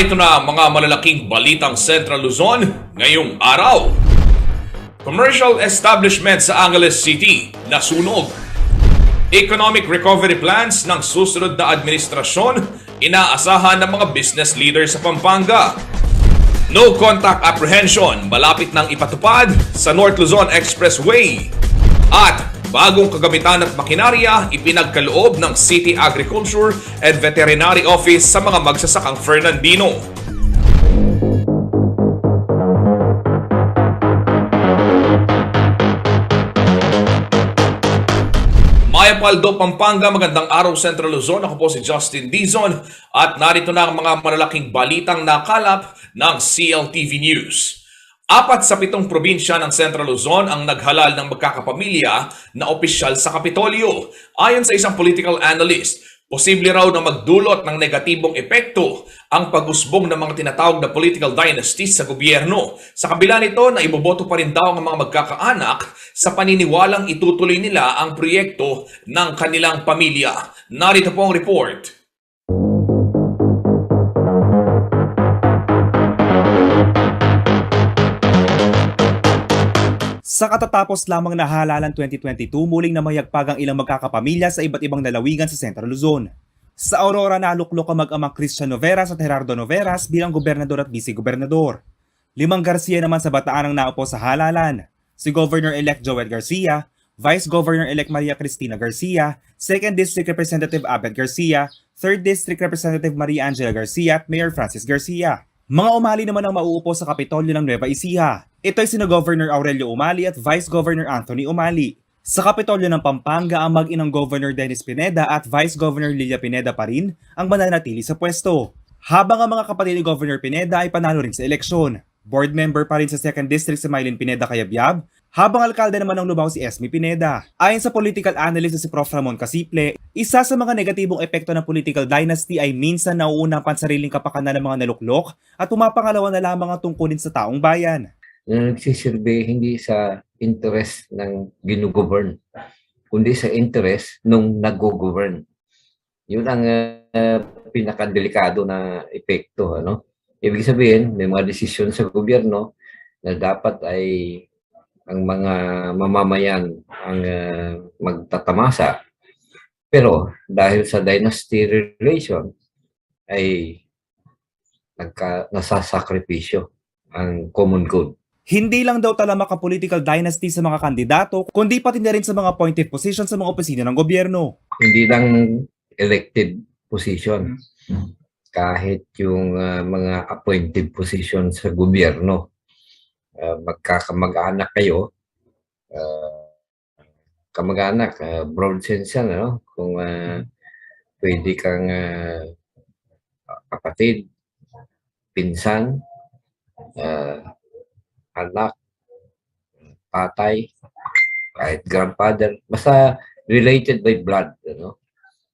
Narito na ang mga malalaking balitang Central Luzon ngayong araw. Commercial establishment sa Angeles City nasunog. Economic recovery plans ng susunod na administrasyon inaasahan ng mga business leaders sa Pampanga. No contact apprehension malapit nang ipatupad sa North Luzon Expressway. At bagong kagamitan at makinarya ipinagkaloob ng City Agriculture and Veterinary Office sa mga magsasakang Fernandino. Maya Paldo, Pampanga, magandang araw Central Luzon. Ako po si Justin Dizon at narito na ang mga malalaking balitang nakalap ng CLTV News. 4 sa 7 probinsya ng Central Luzon ang naghalal ng magkakapamilya na opisyal sa Kapitolyo. Ayon sa isang political analyst, posible raw na magdulot ng negatibong epekto ang pag-usbong ng mga tinatawag na political dynasties sa gobyerno. Sa kabila nito na iboboto pa rin daw ang mga magkakaanak sa paniniwalang itutuloy nila ang proyekto ng kanilang pamilya. Narito po ang report. Sa katatapos lamang na halalan 2022, muling namayagpag ang ilang magkakapamilya sa iba't ibang lalawigan sa Central Luzon. Sa Aurora, naluklok ang mag-amang Christian Noveras at Gerardo Noveras bilang gobernador at vice-gobernador. 5 Garcia naman sa Bataan ang naupo sa halalan. Si Governor-elect Joel Garcia, Vice Governor-elect Maria Cristina Garcia, 2nd District Representative Abed Garcia, 3rd District Representative Maria Angela Garcia at Mayor Francis Garcia. Mga umali naman ang mauupo sa Kapitolyo ng Nueva Ecija. Ito ay sina Governor Aurelio Umali at Vice Governor Anthony Umali. Sa Kapitolyo ng Pampanga, ang mag-inang Governor Dennis Pineda at Vice Governor Lilia Pineda pa rin ang mananatili sa pwesto. Habang ang mga kapatid ni Governor Pineda ay panalo rin sa eleksyon. Board member pa rin sa 2nd District si Mylene Pineda Cayabyab, habang alkalde naman ng Lubao si Esme Pineda. Ayon sa political analyst na si Prof. Ramon Casiple, isa sa mga negatibong epekto ng political dynasty ay minsan nauuna ang pansariling kapakanan ng mga naluklok at pumapangalawa na lamang ang tungkulin sa taong bayan. Nagsisilbi hindi sa interest ng ginugovern, kundi sa interest ng nag-govern. Yun ang pinakadelikado na epekto. Ibig sabihin, may mga desisyon sa gobyerno na dapat ay ang mga mamamayan ang magtatamasa. Pero dahil sa dynasty relation ay nasasakripisyo ang common good. Hindi lang daw talamak ang political dynasty sa mga kandidato, kundi pati na rin sa mga appointed position sa mga opisina ng gobyerno. Hindi lang elected position, kahit yung mga appointed position sa gobyerno. Magkakamag-anak kayo, kamag-anak, broad sense yan, kung pwede kang kapatid, pinsan, anak, tatay, kahit grandfather, basta related by blood.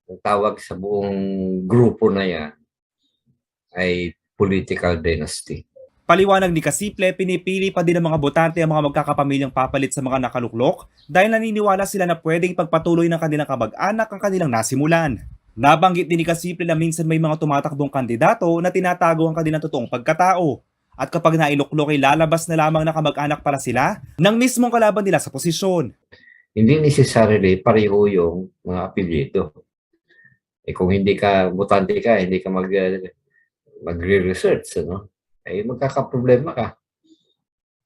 Ang tawag sa buong grupo na yan ay political dynasty. Paliwanag ni Casiple, pinipili pa din ng mga botante ang mga magkakapamilyang papalit sa mga nakaluklok dahil naniniwala sila na pwedeng pagpatuloy ng kanilang kamag-anak ang kanilang nasimulan. Nabanggit din ni Casiple na minsan may mga tumatakbong kandidato na tinatago ang kanilang totoong pagkatao. At kapag nailuklok ay lalabas na lamang na kamag-anak pala sila ng mismong kalaban nila sa posisyon. Hindi necessarily pareho yung mga apelyido. Kung hindi ka botante ka, hindi ka magre-research, ay magkakaproblema ka.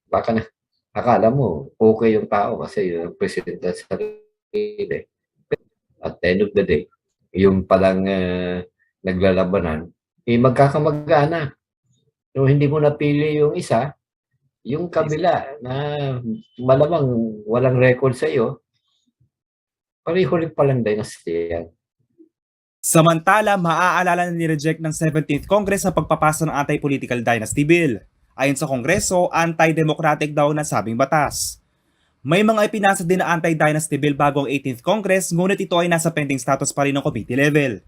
Baka na, akala mo, okay yung tao kasi yung presidente sa sarili. At the end of the day, yung palang naglalabanan, magkakamag-anak. So, hindi mo napili yung isa, yung kabila na malamang walang record sa iyo, pareho rin palang dynasty yan. Samantala, maaalala na ni-reject ng 17th Congress ang pagpapasa ng anti-political dynasty bill. Ayon sa Kongreso, anti-democratic daw na sabing batas. May mga ipinasa din na anti-dynasty bill bago ang 18th Congress, ngunit ito ay nasa pending status pa rin ng committee level.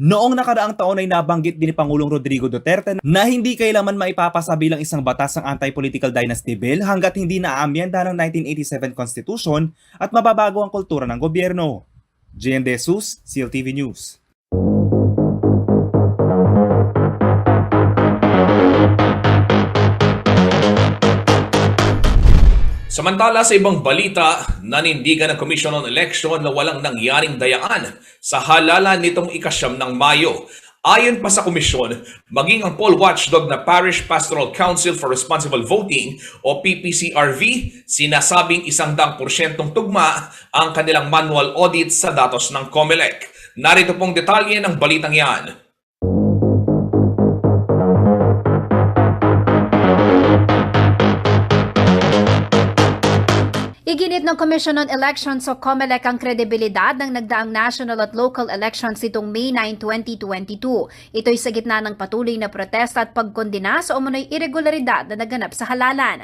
Noong nakaraang taon ay nabanggit din ni Pangulong Rodrigo Duterte na hindi kailanman maipapasa bilang isang batas ang anti-political dynasty bill hanggat hindi naaamyenda ng 1987 Constitution at mababago ang kultura ng gobyerno. JM De Jesus, CLTV News. Samantala sa ibang balita, nanindigan ng Commission on Election na walang nangyaring dayaan sa halalan nitong ika-9 ng Mayo. Ayon pa sa komisyon, maging ang poll watchdog na Parish Pastoral Council for Responsible Voting o PPCRV, sinasabing 100% tugma ang kanilang manual audit sa datos ng COMELEC. Narito pong detalye ng balitang yan. Iginit ng Commission on Elections o COMELEC ang kredibilidad ng nagdaang national at local elections nitong May 9, 2022. Ito'y sa gitna ng patuloy na protesta at pagkondena sa umano'y irregularidad na naganap sa halalan.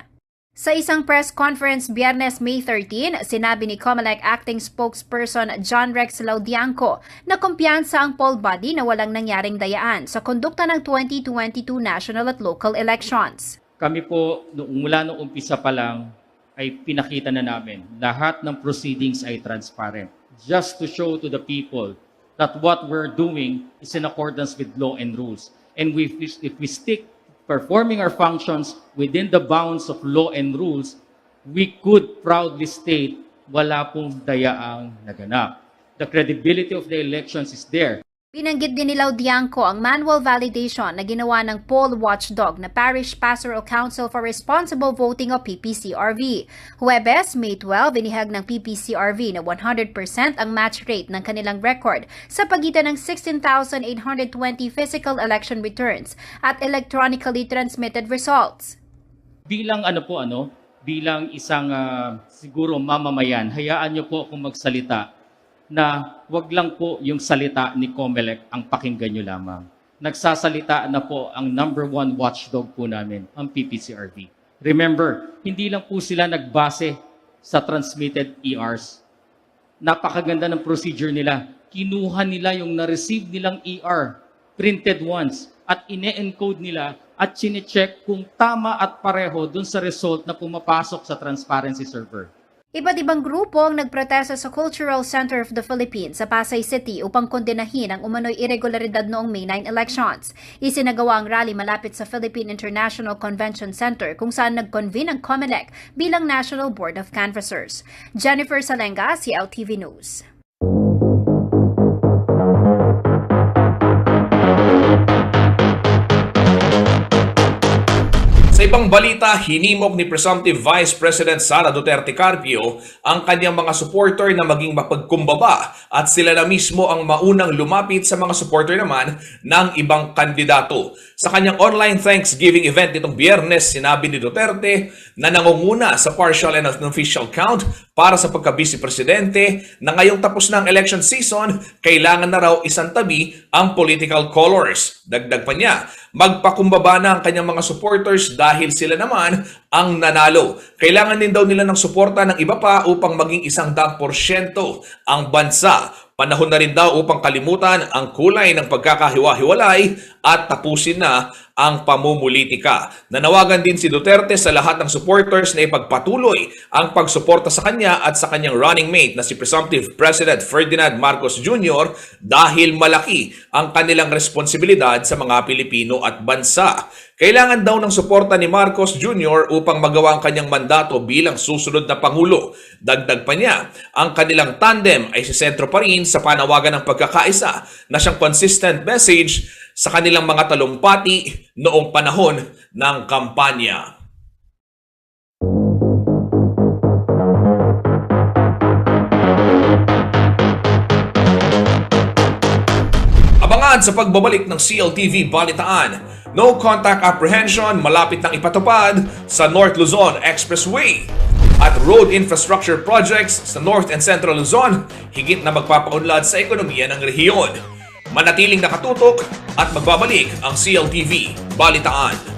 Sa isang press conference Biyernes, May 13, sinabi ni COMELEC Acting Spokesperson John Rex Laudianco na kumpiyansa ang poll body na walang nangyaring dayaan sa kondukta ng 2022 national at local elections. Kami po, mula noong umpisa pa lang, ay pinakita na namin lahat ng proceedings ay transparent. Just to show to the people that what we're doing is in accordance with law and rules. And if we stick performing our functions within the bounds of law and rules, we could proudly state wala pong dayaang naganap. The credibility of the elections is there. Binanggit din ni Laudianco ang manual validation na ginawa ng poll watchdog na Parish Pastoral Council for Responsible Voting o PPCRV. Huwebes, May 12, inihag ng PPCRV na 100% ang match rate ng kanilang record sa pagitan ng 16,820 physical election returns at electronically transmitted results. Bilang bilang isang siguro mamamayan, hayaan niyo po akong magsalita na wag lang po yung salita ni COMELEC ang pakinggan nyo lamang. Nagsasalita na po ang #1 watchdog po namin, ang PPCRV. Remember, hindi lang po sila nagbase sa transmitted ERs. Napakaganda ng procedure nila. Kinuha nila yung na-receive nilang ER, printed ones, at ine-encode nila at chine-check kung tama at pareho dun sa result na pumapasok sa transparency server. Iba't ibang grupo ang nagprotesta sa Cultural Center of the Philippines sa Pasay City upang kondenahin ang umano'y irregularidad noong May 9 elections. Isinagawa ang rally malapit sa Philippine International Convention Center kung saan nag-convene ang COMELEC bilang National Board of Canvassers. Jennifer Salenga, CLTV News. Sa ibang balita, hinimok ni Presumptive Vice President Sara Duterte Carpio ang kanyang mga supporter na maging mapagkumbaba at sila na mismo ang maunang lumapit sa mga supporter naman ng ibang kandidato. Sa kanyang online Thanksgiving event nitong Biyernes, sinabi ni Duterte na nangunguna sa partial and unofficial count para sa pagka-vice presidente na ngayong tapos na ang election season, kailangan na raw isantabi ang political colors. Dagdag pa niya, magpakumbaba na ang kanyang mga supporters dahil sila naman ang nanalo. Kailangan din daw nila ng suporta ng iba pa upang maging 100% ang bansa. Panahon na rin daw upang kalimutan ang kulay ng pagkakahiwa-hiwalay at tapusin na ang pamumulitika. Nanawagan din si Duterte sa lahat ng supporters na ipagpatuloy ang pagsuporta sa kanya at sa kanyang running mate na si Presumptive President Ferdinand Marcos Jr. dahil malaki ang kanilang responsibilidad sa mga Pilipino at bansa. Kailangan daw ng suporta ni Marcos Jr. upang magawa ang kanyang mandato bilang susunod na Pangulo. Dagdag pa niya, ang kanilang tandem ay sisentro pa rin sa panawagan ng pagkakaisa na siyang consistent message sa kanilang mga talumpati noong panahon ng kampanya. Abangan sa pagbabalik ng CLTV Balitaan. No contact apprehension malapit ng ipatupad sa North Luzon Expressway. At road infrastructure projects sa North and Central Luzon higit na magpapaunlad sa ekonomiya ng rehiyon. Manatiling nakatutok at magbabalik ang CLTV Balitaan.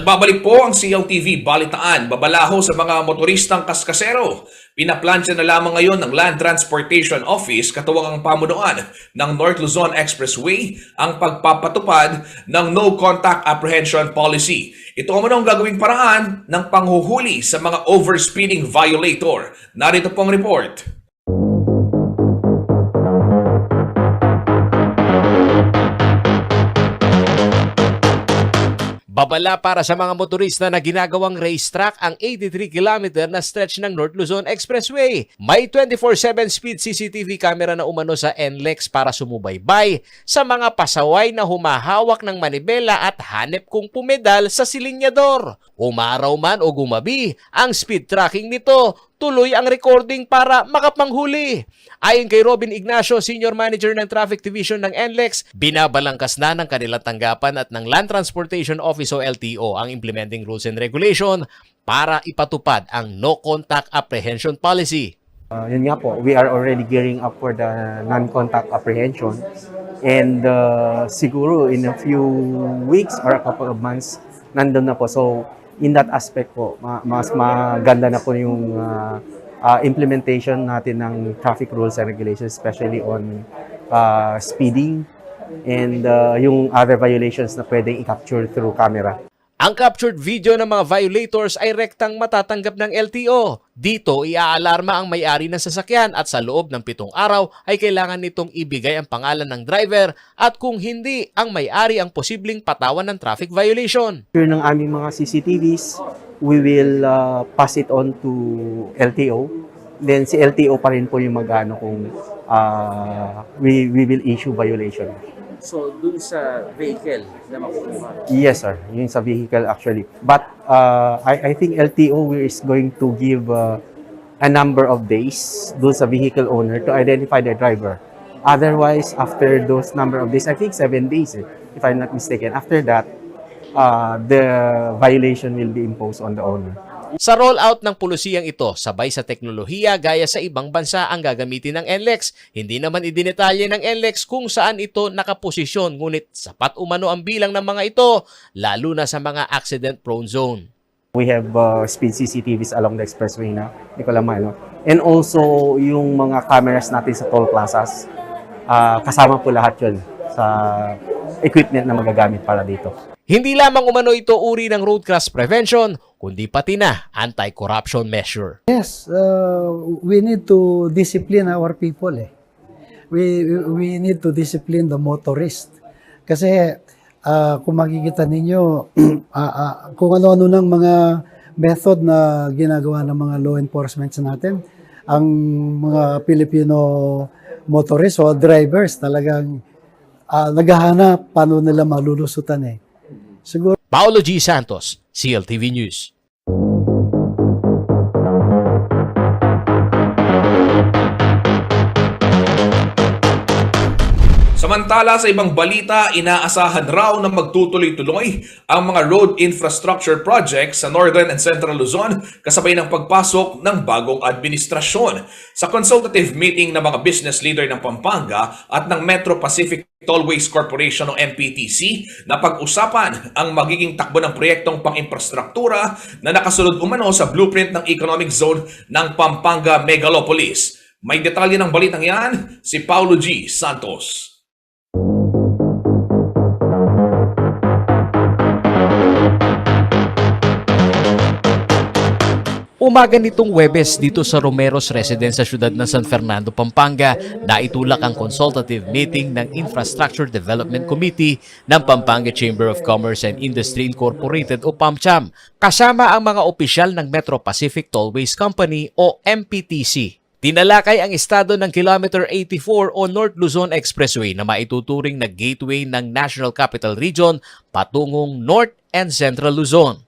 Nagbabalik po ang CLTV Balitaan, babalaho sa mga motoristang kaskasero. Pinaplansya na lamang ngayon ng Land Transportation Office katuwang ang pamunuan ng North Luzon Expressway ang pagpapatupad ng No Contact Apprehension Policy. Ito ang gagawing paraan ng panghuhuli sa mga overspeeding violator. Narito pong report. Babala para sa mga motorista na ginagawang racetrack ang 83-kilometer na stretch ng North Luzon Expressway. May 24/7 speed CCTV camera na umano sa NLEX para sumubaybay sa mga pasaway na humahawak ng manibela at hanep kung pumedal sa silinyador. Umaraw man o gumabi, ang speed tracking nito tuloy ang recording para makapanghuli. Ayon kay Robin Ignacio, Senior Manager ng Traffic Division ng NLEX, binabalangkas na ng kanilang tanggapan at ng Land Transportation Office o LTO ang implementing rules and regulation para ipatupad ang No Contact Apprehension Policy. Yun nga po, we are already gearing up for the non-contact apprehension and siguro in a few weeks or a couple of months, nandun na po. So in that aspect po, mas maganda na po yung implementation natin ng traffic rules and regulations, especially on speeding and yung other violations na pwedeng i-capture through camera. Ang captured video ng mga violators ay rektang matatanggap ng LTO. Dito, iaalarma ang may-ari ng sasakyan at sa loob ng 7 araw ay kailangan nitong ibigay ang pangalan ng driver at kung hindi, ang may-ari ang posibleng patawan ng traffic violation. After ng aming mga CCTVs, we will pass it on to LTO. Then si LTO pa rin po yung mag-ano kung we will issue violation. So, dun sa vehicle na makukuha. Yes, sir. Yun sa vehicle actually. But I think LTO is going to give a number of days dun sa vehicle owner to identify the driver. Otherwise, after those number of days, I think 7 days, if I'm not mistaken. After that, the violation will be imposed on the owner. Sa rollout ng pulisiyang ito, sabay sa teknolohiya gaya sa ibang bansa ang gagamitin ng NLEX. Hindi naman idinetalye ng NLEX kung saan ito nakaposisyon, ngunit sapat umano ang bilang ng mga ito, lalo na sa mga accident-prone zone. We have speed CCTVs along the expressway na, hindi ko lang maano. And also, yung mga cameras natin sa toll plazas, kasama po lahat yun sa equipment na magagamit para dito. Hindi lamang umano ito uri ng road crash prevention, kundi pati na anti-corruption measure. Yes, we need to discipline our people. We need to discipline the motorist. Kasi kung makikita ninyo, kung ano-ano ng mga method na ginagawa ng mga law enforcement natin, ang mga Filipino motorists o drivers talagang naghahanap paano nila malulusutan Siguro. Paolo G. Santos, CLTV News. Samantala sa ibang balita, inaasahan raw na magtutuloy-tuloy ang mga road infrastructure projects sa Northern and Central Luzon kasabay ng pagpasok ng bagong administrasyon. Sa consultative meeting ng mga business leader ng Pampanga at ng Metro Pacific Tollways Corporation o MPTC, napag-usapan ang magiging takbo ng proyektong pang-infrastruktura na nakasunod umano sa blueprint ng economic zone ng Pampanga Megalopolis. May detalye ng balitang yan, si Paulo G. Santos. Umaga nitong Huwebes dito sa Romero's Residence sa siyudad ng San Fernando, Pampanga, naitulak ang consultative meeting ng Infrastructure Development Committee ng Pampanga Chamber of Commerce and Industry Incorporated o PAMCHAM, kasama ang mga opisyal ng Metro Pacific Tollways Company o MPTC. Tinalakay ang estado ng Kilometer 84 o North Luzon Expressway na maituturing na gateway ng National Capital Region patungong North and Central Luzon.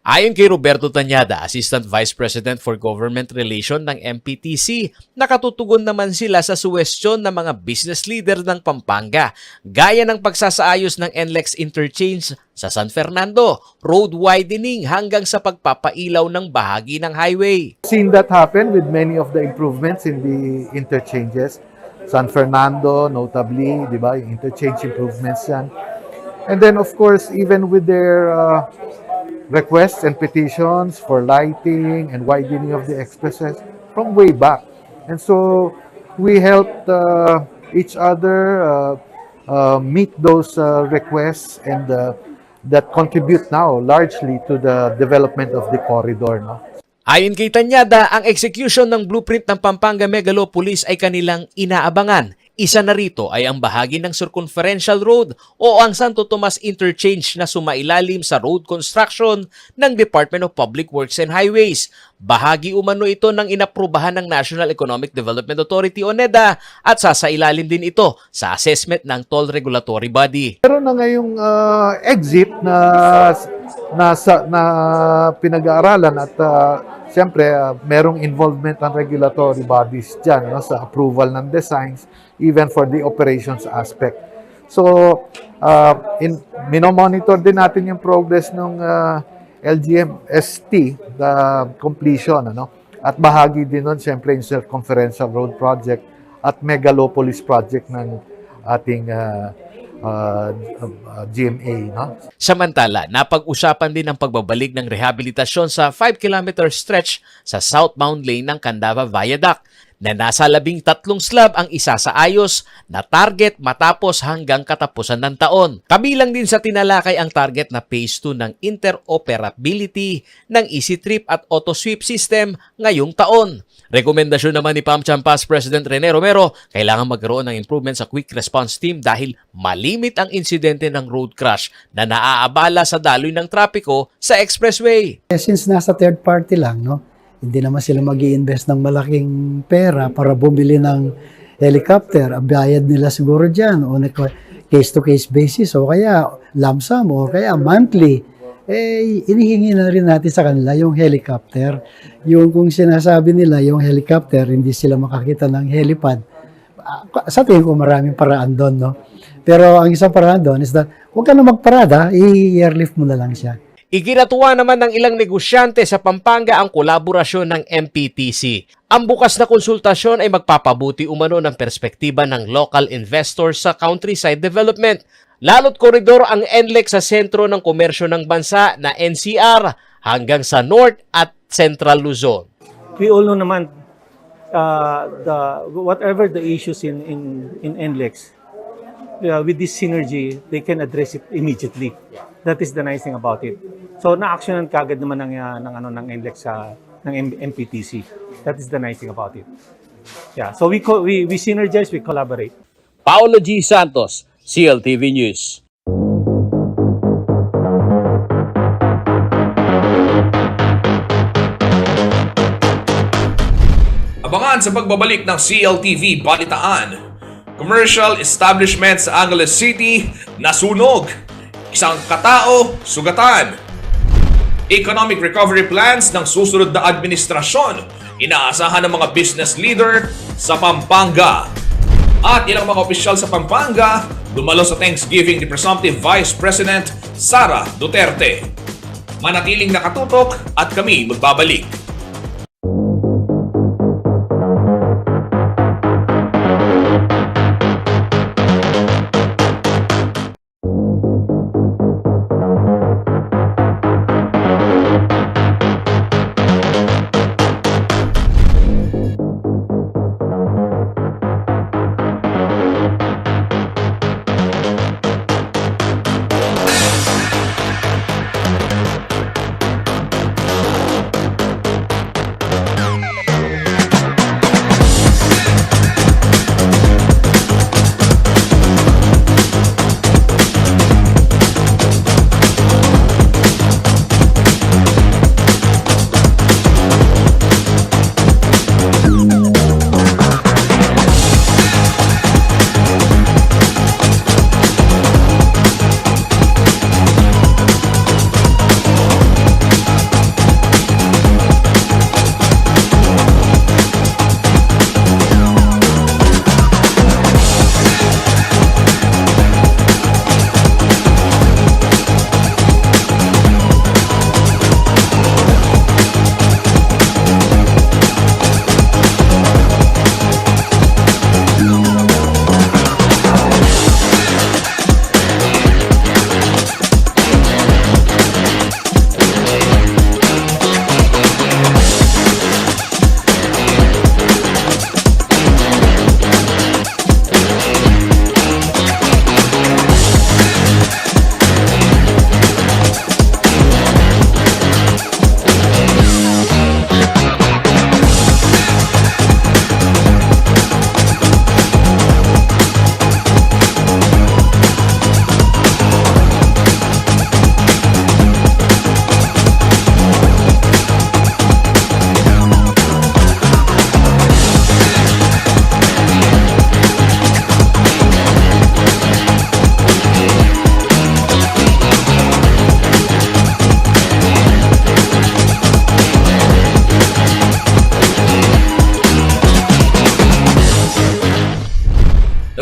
Ayon kay Roberto Tañada, Assistant Vice President for Government Relations ng MPTC, nakatutugon naman sila sa suwestyon ng mga business leader ng Pampanga, gaya ng pagsasaayos ng NLEX interchange sa San Fernando, road widening hanggang sa pagpapailaw ng bahagi ng highway. Seen that happen with many of the improvements in the interchanges. San Fernando, notably, di ba, yung interchange improvements yan. And then, of course, even with their requests and petitions for lighting and widening of the expresses from way back. And so we helped each other meet those requests and that contribute now largely to the development of the corridor. No? Ayon kay Tanyada, ang execution ng blueprint ng Pampanga Megalopolis ay kanilang inaabangan. Isa na rito ay ang bahagi ng Circumferential Road o ang Santo Tomas Interchange na sumailalim sa road construction ng Department of Public Works and Highways. Bahagi umano ito ng inaprubahan ng National Economic Development Authority o NEDA at sasailalim din ito sa assessment ng Toll Regulatory Body. Meron na ngayong exit na pinag-aaralan at siyempre merong involvement ng regulatory bodies dyan sa approval ng designs, even for the operations aspect. So, minomonitor din natin yung progress ng LGMST, the completion, at bahagi din nun, siyempre, yung Circumferential Road Project at Megalopolis Project ng ating GMA. Samantala, napag-usapan din ang pagbabalik ng rehabilitasyon sa 5-kilometer stretch sa southbound lane ng Candaba Viaduct na nasa 13 slab ang isasaayos na target matapos hanggang katapusan ng taon. Kabilang din sa tinalakay ang target na Phase 2 ng interoperability ng EasyTrip at AutoSweep system ngayong taon. Rekomendasyon naman ni PAMCHAM Past President Rene Romero, kailangan magkaroon ng improvement sa quick response team dahil malimit ang insidente ng road crash na naaabala sa daloy ng trapiko sa expressway. Since nasa third party lang, hindi naman sila mag-i-invest ng malaking pera para bumili ng helicopter. Ang bayad nila siguro dyan on a case-to-case basis o kaya lump sum o kaya monthly. Inihingi na rin natin sa kanila yung helicopter. Yung kung sinasabi nila yung helicopter, hindi sila makakita ng helipad. Sa tingin ko maraming paraan doon, Pero ang isang paraan doon is that huwag ka na magparada, i-airlift mo na lang siya. Iginatuwa naman ng ilang negosyante sa Pampanga ang kolaborasyon ng MPTC. Ang bukas na konsultasyon ay magpapabuti umano ng perspektiba ng local investors sa countryside development. Lalo't koridor ang NLEX sa sentro ng komersyo ng bansa na NCR hanggang sa North at Central Luzon. We all know naman whatever the issues in NLEX, with this synergy, they can address it immediately. That is the nice thing about it. So na-actionan kagad naman ng NLEX ng MPTC. That is the nice thing about it. Yeah, so we synergize, we collaborate. Paolo G. Santos, CLTV News. Abangan sa pagbabalik ng CLTV Balitaan. Commercial establishment sa Angeles City nasunog. Isang katao sugatan. Economic recovery plans ng susunod na administrasyon inaasahan ng mga business leader sa Pampanga. At ilang mga opisyal sa Pampanga dumalo sa Thanksgiving ni Presumptive Vice President Sara Duterte. Manatiling nakatutok at kami magbabalik.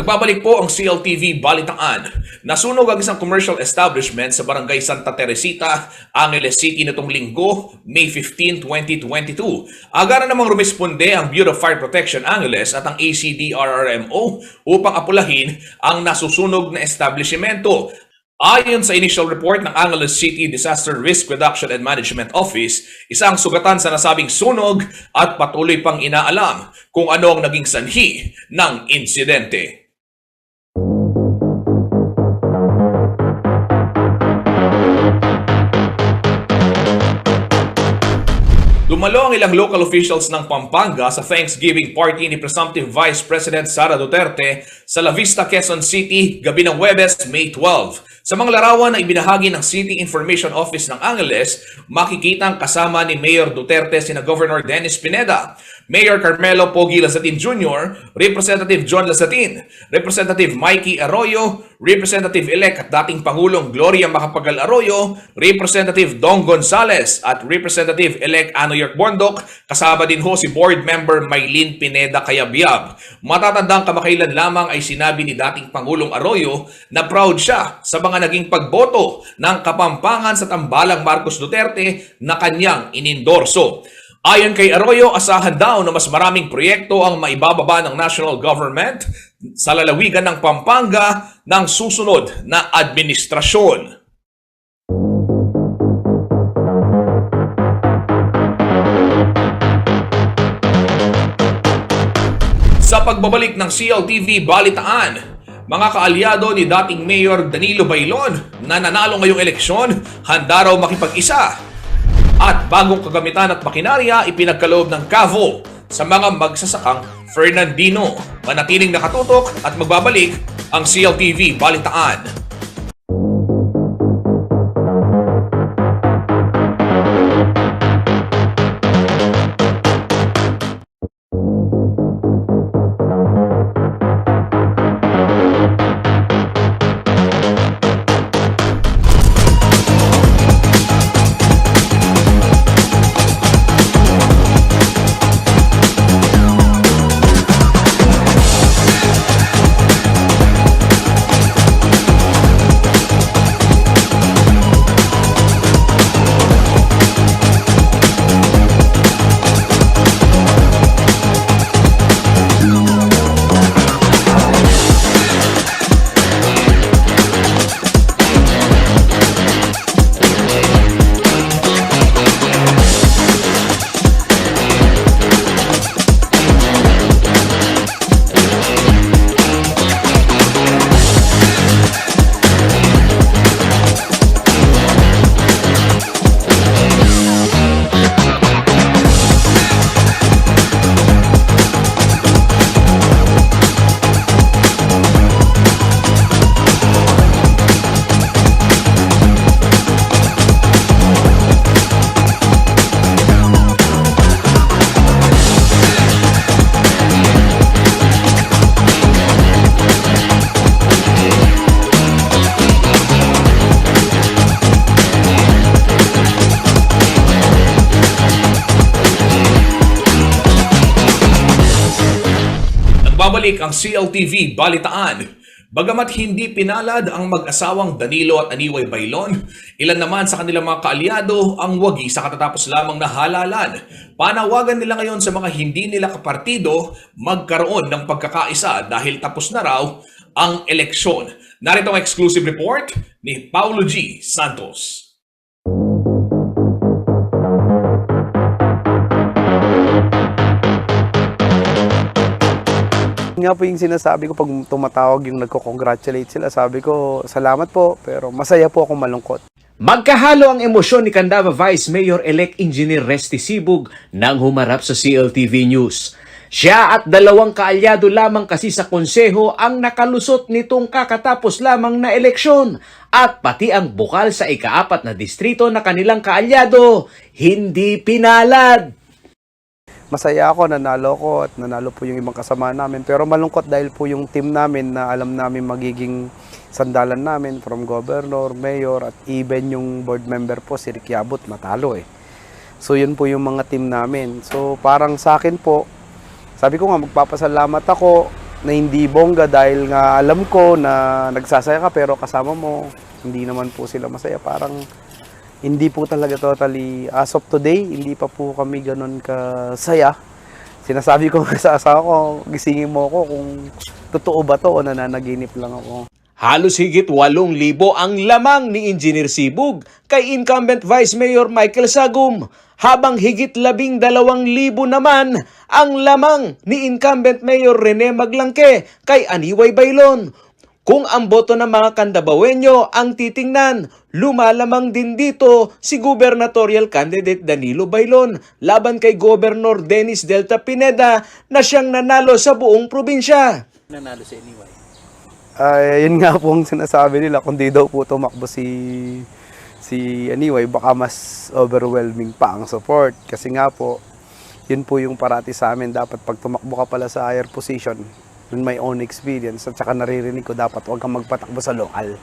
Nagbabalik po ang CLTV Balitaan. Nasunog ang isang commercial establishment sa Barangay Santa Teresita, Angeles City nitong linggo, May 15, 2022. Agara namang rumisponde ang Bureau of Fire Protection Angeles at ang ACDRRMO upang apulahin ang nasusunog na establishmento. Ayon sa initial report ng Angeles City Disaster Risk Reduction and Management Office, isang sugatan sa nasabing sunog at patuloy pang inaalam kung ano ang naging sanhi ng insidente. Dumalo ang ilang local officials ng Pampanga sa Thanksgiving party ni Presumptive Vice President Sara Duterte sa La Vista, Quezon City, gabi ng Huwebes, May 12. Sa mga larawan na ibinahagi ng City Information Office ng Angeles, makikitang kasama ni Mayor Duterte sina Governor Dennis Pineda, Mayor Carmelo Pogi Lazatin Jr., Representative John Lazatin, Representative Mikey Arroyo, Representative-elect at dating Pangulong Gloria Macapagal Arroyo, Representative Dong Gonzales at Representative-elect Ano York Bondok, kasama din ho si Board Member Maylin Pineda Cayabyab. Matatandang kamakailan lamang ay sinabi ni dating Pangulong Arroyo na proud siya sa mga naging pagboto ng Kapampangan sa tambalang Marcos Duterte na kanyang inindorso. Ayon kay Arroyo, asahan daw na mas maraming proyekto ang maibababa ng national government sa lalawigan ng Pampanga ng susunod na administrasyon. Sa pagbabalik ng CLTV Balitaan, mga kaalyado ni dating Mayor Danilo Bailon na nanalo ngayong eleksyon, handa raw makipag-isa. At bagong kagamitan at makinarya ipinagkaloob ng Cavo sa mga magsasakang Fernandino. Manatiling nakatutok at magbabalik ang CLTV Balitaan. Babalik ang CLTV Balitaan. Bagamat hindi pinalad ang mag-asawang Danilo at Aniway Bailon, ilan naman sa kanilang mga kaalyado ang wagi sa katatapos lamang na halalan. Panawagan nila ngayon sa mga hindi nila kapartido magkaroon ng pagkakaisa dahil tapos na raw ang eleksyon. Narito ang exclusive report ni Paulo G. Santos. Nga po yung sinasabi ko pag tumatawag yung nagko-congratulate sila, sabi ko salamat po pero masaya po akong malungkot. Magkahalo ang emosyon ni Candaba Vice Mayor-elect Engineer Resty Sibug nang humarap sa CLTV News. Siya at dalawang kaalyado lamang kasi sa konseho ang nakalusot nitong kakatapos lamang na eleksyon at pati ang bukal sa ika-4 na distrito na kanilang kaalyado hindi pinalad. Masaya ako, nanalo ko at nanalo po yung ibang kasama namin. Pero malungkot dahil po yung team namin na alam namin magiging sandalan namin from governor, mayor at even yung board member po si Rick Yabut matalo eh. So yun po yung mga team namin. So parang sa akin po, sabi ko nga magpapasalamat ako na hindi bongga dahil nga alam ko na nagsasaya ka pero kasama mo, hindi naman po sila masaya. Parang hindi po talaga totally, as of today, hindi pa po kami ganun kasaya. Sinasabi ko sa asawa ko, gisingin mo ako kung totoo ba to o nananaginip lang ako. Halos higit 8,000 ang lamang ni Engineer Sibug kay incumbent Vice Mayor Michael Sagum, habang higit 12,000 naman ang lamang ni incumbent Mayor Rene Maglangke kay Aniway Baylon. Kung ang boto ng mga Candabaweño ang titingnan, lumalamang din dito si gubernatorial candidate Danilo Baylon laban kay Governor Dennis Delta Pineda na siyang nanalo sa buong probinsya. Nanalo si Aniway. Yun nga po ang sinasabi nila, kung di daw po tumakbo si Aniway, baka mas overwhelming pa ang support. Kasi nga po, yun po yung parati sa amin, dapat pag tumakbo ka pala sa higher position, yun my own experience, at saka naririnig ko dapat huwag kang magpatakbo sa lokal.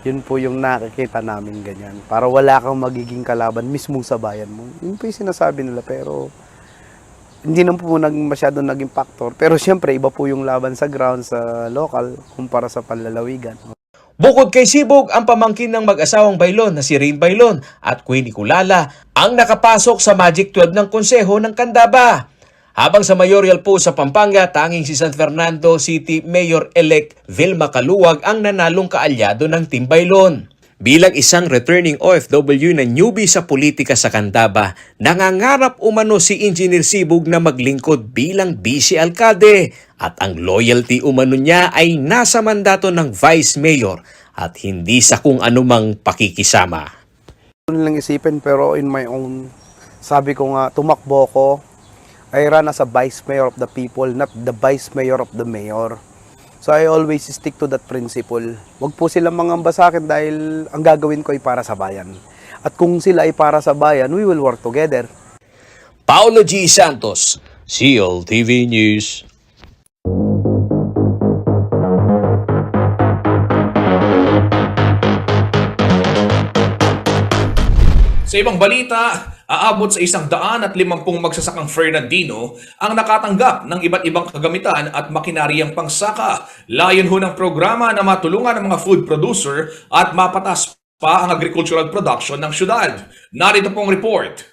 Yun po yung nakikita namin ganyan. Para wala kang magiging kalaban mismo sa bayan mo. Yun po yung sinasabi nila, pero hindi naman po masyado naging factor. Pero siyempre, iba po yung laban sa ground, sa local, kumpara sa panlalawigan. Bukod kay Sibug, ang pamangkin ng mag-asawang Baylon na si Rain Baylon at Queenie Kulala ang nakapasok sa Magic 12 ng Konseho ng Candaba. Habang sa mayoral po sa Pampanga, tanging si San Fernando City Mayor-elect Vilma Caluwag ang nanalong kaalyado ng Team Baylon. Bilang isang returning OFW na newbie sa politika sa Candaba, nangangarap umano si Engineer Sibug na maglingkod bilang vice alkalde at ang loyalty umano niya ay nasa mandato ng Vice Mayor at hindi sa kung anumang pakikisama. Ano lang isipin, pero in my own, sabi ko nga, tumakbo ko, I run as a Vice Mayor of the people, not the Vice Mayor of the Mayor. So I always stick to that principle. Huwag po silang mangamba sa akin dahil ang gagawin ko ay para sa bayan. At kung sila ay para sa bayan, we will work together. Paulo G. Santos, CLTV News. Sa ibang balita, aabot sa 150 magsasakang Fernandino ang nakatanggap ng iba't ibang kagamitan at makinaryang pangsaka. Layon ho ng programa na matulungan ang mga food producer at mapatas pa ang agricultural production ng syudad. Narito pong report.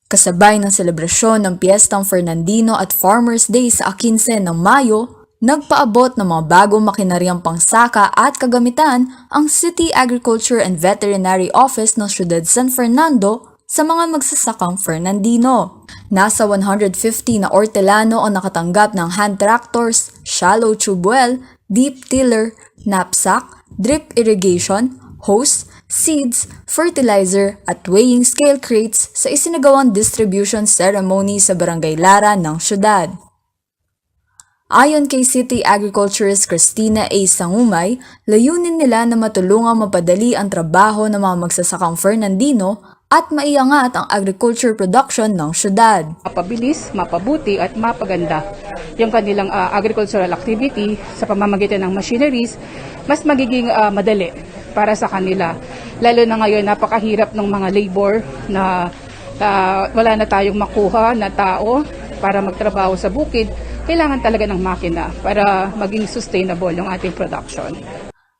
Kasabay ng selebrasyon ng Piyestang Fernandino at Farmers Day sa 15 ng Mayo, nagpaabot ng mga bagong makinaryang pangsaka at kagamitan ang City Agriculture and Veterinary Office ng Ciudad San Fernando sa mga magsasakang Fernandino. Nasa 150 na ortelano ang nakatanggap ng hand tractors, shallow tube well, deep tiller, knapsack, drip irrigation, hose, seeds, fertilizer at weighing scale crates sa isinagawang distribution ceremony sa Barangay Lara ng syudad. Ayon kay City Agriculturist Cristina A. Sangumay, layunin nila na matulungang mapadali ang trabaho ng mga magsasakang Fernandino at maiangat ang agriculture production ng syudad. Mapabilis, mapabuti at mapaganda yung kanilang agricultural activity sa pamamagitan ng machineries, mas magiging madali para sa kanila. Lalo na ngayon, napakahirap ng mga labor na wala na tayong makuha na tao para magtrabaho sa bukid. Kailangan talaga ng makina para maging sustainable yung ating production.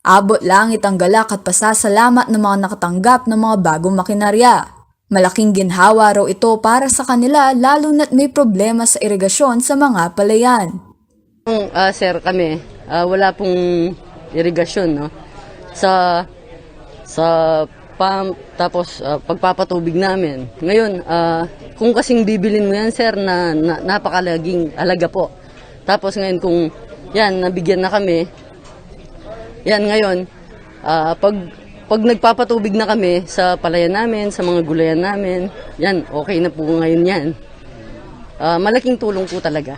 Abot langit ang galak at pasasalamat ng mga nakatanggap ng mga bagong makinarya. Malaking ginhawa raw ito para sa kanila lalo na't may problema sa irigasyon sa mga palayan. Sir, kami, wala pong irigasyon, no? Sa pump, tapos pagpapatubig namin. Ngayon, kung kasing bibilin mo yan, sir, na napakalaging alaga po. Tapos ngayon, kung yan, nabigyan na kami, yan ngayon, pag nagpapatubig na kami sa palayan namin, sa mga gulayan namin, yan, okay na po ngayon yan. Malaking tulong po talaga.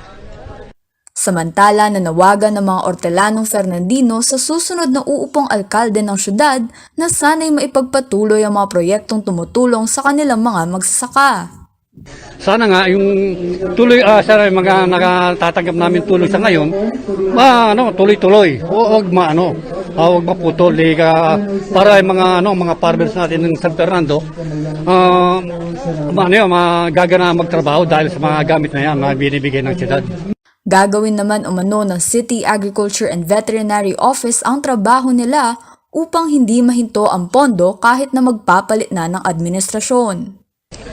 Samantala, nanawagan ng mga ortelanong Fernandino sa susunod na uupong alkalde ng syudad na sana'y maipagpatuloy ang mga proyektong tumutulong sa kanilang mga magsasaka. Sana nga yung tuloy sana yung mga nakatatanggap namin tulong sa ngayon, tuloy-tuloy. Huwag huwag maputol para yung mga farmers natin ng San Fernando magagana magtrabaho dahil sa mga gamit na yan na binibigay ng siyudad. Gagawin naman umano ng City Agriculture and Veterinary Office ang trabaho nila upang hindi mahinto ang pondo kahit na magpapalit na ng administrasyon.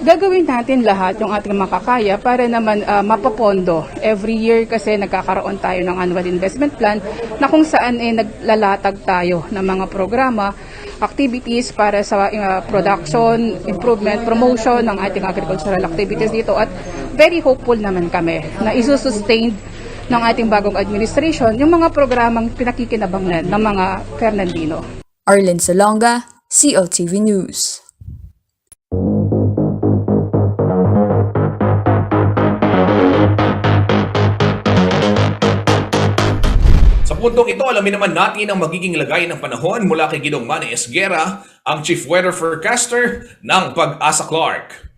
Gagawin natin lahat yung ating makakaya para naman mapapondo. Every year kasi nagkakaroon tayo ng annual investment plan na kung saan naglalatag tayo ng mga programa, activities para sa production, improvement, promotion ng ating agricultural activities dito. At very hopeful naman kami na isusustain ng ating bagong administration yung mga programang pinakikinabangan ng mga Fernandino. Arlen Salonga, CLTV News. Sa puntong ito, alamin naman natin ang magiging lagay ng panahon mula kay Ginoong Manny Esguera, ang Chief Weather Forecaster ng Pag-asa Clark.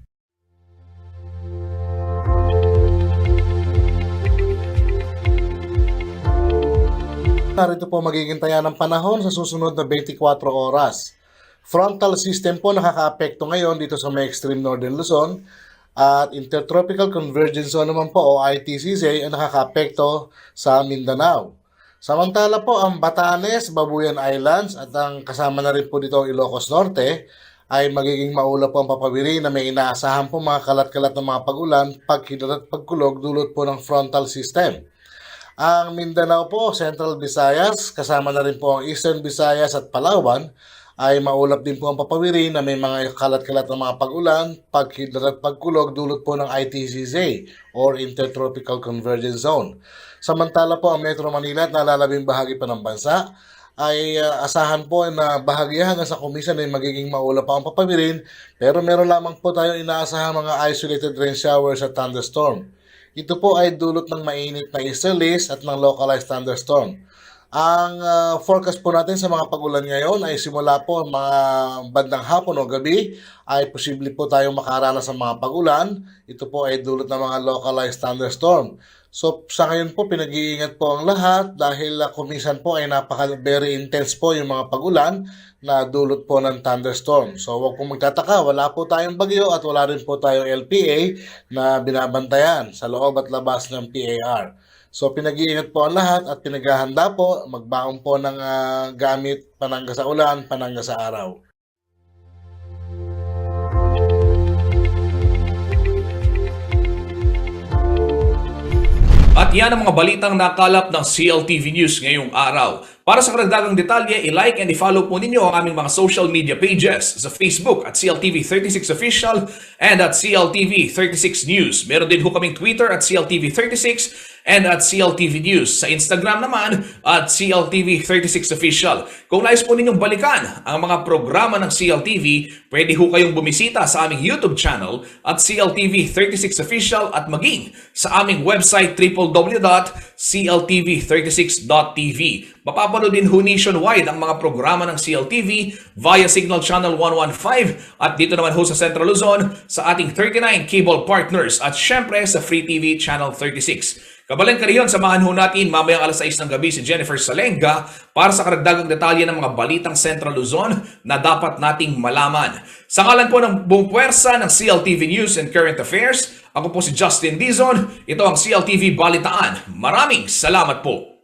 Narito po magiging taya ng panahon sa susunod na 24 oras. Frontal system po nakakaapekto ngayon dito sa may extreme northern Luzon at Intertropical Convergence Zone naman po o ITCZ ang nakakaapekto sa Mindanao. Samantala po ang Batanes, Babuyan Islands at ang kasama na rin po dito ang Ilocos Norte ay magiging maulap po ang papawiri na may inaasahan po mga kalat-kalat ng mga pag-ulan, pagkidlat at pagkulog dulot po ng frontal system. Ang Mindanao po, Central Visayas, kasama na rin po ang Eastern Visayas at Palawan, ay maulap din po ang papawiri na may mga kalat-kalat ng mga pag-ulan, pagkidlat at pagkulog dulot po ng ITCZ or Intertropical Convergence Zone. Samantala po ang Metro Manila at nalalabing bahagi pa ng bansa ay asahan po na bahagya hanggang sa Komisyon ay magiging maulap pa ang papawirin, pero meron lamang po tayo inaasahan mga isolated rain showers at thunderstorm. Ito po ay dulot ng mainit na easterlies at ng localized thunderstorm. Ang forecast po natin sa mga pag-ulan ngayon ay simula po mga bandang hapon o gabi ay posible po tayong makaranas ng mga pag-ulan. Ito po ay dulot ng mga localized thunderstorm. So sa ngayon po pinag-iingat po ang lahat dahil kuminsan po ay very intense po yung mga pag-ulan na dulot po ng thunderstorm. So huwag pong magtataka, wala po tayong bagyo at wala rin po tayong LPA na binabantayan sa loob at labas ng PAR. So pinag-iingat po ang lahat at pinaghahanda po, magbaon po ng gamit panangga sa ulan, panangga sa araw. At yan ang mga balitang nakalap ng CLTV News ngayong araw. Para sa karagdagang detalye, i-like and i-follow po ninyo ang aming mga social media pages sa Facebook at CLTV36 Official and at CLTV36 News. Meron din ho kaming Twitter at CLTV36 and at CLTV News. Sa Instagram naman at CLTV36 Official. Kung nais po ninyong balikan ang mga programa ng CLTV, pwede ho kayong bumisita sa aming YouTube channel at CLTV36 Official at maging sa aming website www.cltv36.tv. Mapapanood din ho nationwide ang mga programa ng CLTV via Signal Channel 115 at dito naman ho sa Central Luzon sa ating 39 cable partners at syempre sa Free TV Channel 36. Kabalan ka riyon, samahan ho natin mamayang alas 6 ng gabi si Jennifer Salenga para sa karagdagang detalye ng mga balitang Central Luzon na dapat nating malaman. Sa ngalan po ng buong puwersa ng CLTV News and Current Affairs, ako po si Justin Dizon. Ito ang CLTV Balitaan. Maraming salamat po.